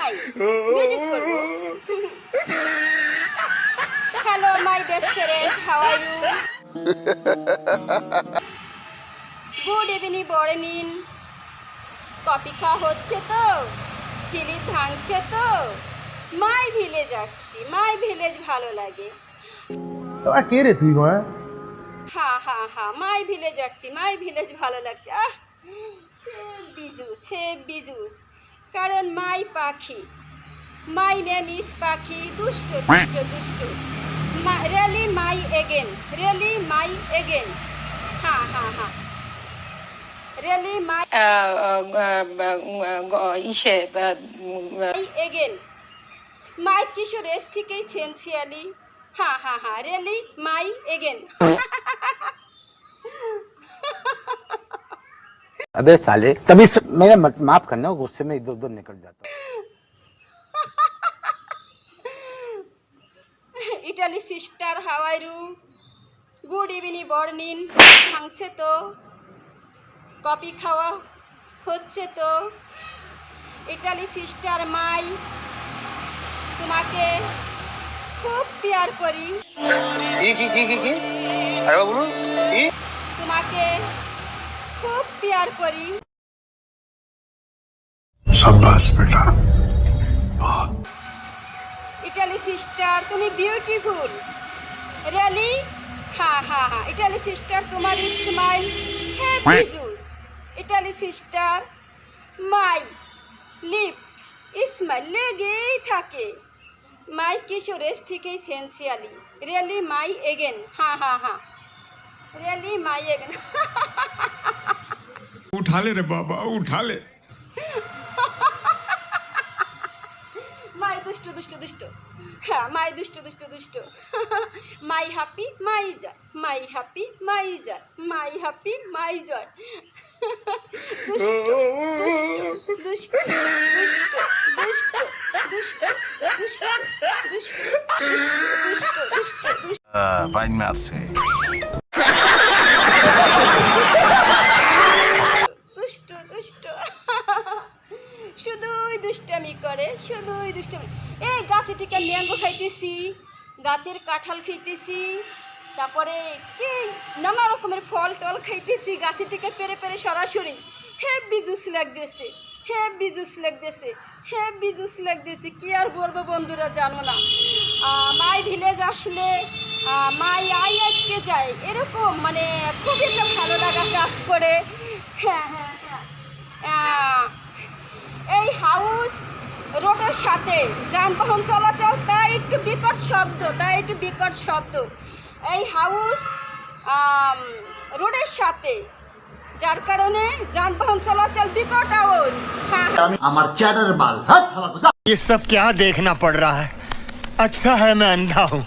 মাই music করব। Hello my best friend, how are you? Good evening morning. Coffee খাওয়া হচ্ছে তো, চিলি ভাঙছে তো, মাই ভিলেজ আসছি। মাই ভিলেজ ভালো লাগে। তোরা কে রে তুই মা? হ্যাঁ মাই ভিলেজ আসছি। মাই ভিলেজ ভালো লাগছে। হে বিজুস, কারণ মাই পাখি, মাই নেম ইজ পাখি, দুষ্ট দুষ্ট দুষ্ট। Really my again, really my again. হ্যাঁ রিয়েলি মাই ইসে এগেন। মাই কিশোর এস থেকেই সেন্সিয়ালি। হ্যাঁ রিয়েলি মাই এগেন। अबे साले तभी मेरा माफ करना, गुस्से में इधर उधर निकल जाता हूँ। Italy sister, how are you? Good evening morning. ভাঙছে তো, কফি খাওয়া হচ্ছে তো। ইটালি সিস্টার মাই, তোমাকে খুব প্যার করি। তোমাকে খুব প্যার করি। शाबाश बेटा। ইটালি সিস্টার তুমি বিউটিফুল। রিয়েলি? হ্যাঁ ইটালি সিস্টার তোমার smile happy juice. Italy sister my lip smile লেগেই থাকে। মাই কিশোরেস থেকেই সেন্সিয়ালি। Really my again. হ্যাঁ রিয়েলি মাই এগেন। उठा ले रे बाबा, उठा ले। মাই দুষ্ট দুষ্ট দুষ্ট। হ্যাঁ মাই দুষ্ট দুষ্ট দুষ্ট। My happy my joy, my happy my joy, my happy my joy. দুষ্ট দুষ্ট দুষ্ট দুষ্ট দুষ্ট দুষ্ট দুষ্ট দুষ্ট দুষ্ট দুষ্ট। পাইন মারছে। দুষ্ট দুষ্ট শুধুই দুষ্টামি করে, শুধুই দুষ্টামি। এই গাছে থেকে ম্যাঙ্গো খাইতেছি, গাছের কাঁঠাল খাইতেছি, তারপরে কি নানা রকমের ফল টল খাইতেছি, গাছে থেকে পেরে পেরে সরাসরি। হেভি জুস লাগতেছে, হেভি জুস লাগতেছে, হেভি জুস লাগতেছে। কি আর বলবো বন্ধুরা, জানো না মাই ভিলেজ আসলে মাই আই আটকে যায়, এরকম মানে খুবই একটা ভালো লাগা কাজ করে। হ্যাঁ এই হাউস রোডের সাথে যানবাহন চলাচল, তাই একটু বিকট শব্দ। এই হাউস রোডের সাথে, যার কারণে যানবাহন চলাচল বিকট আওয়াজ। ये सब क्या देखना पड़ रहा है? अच्छा है मैं अंधा हूँ।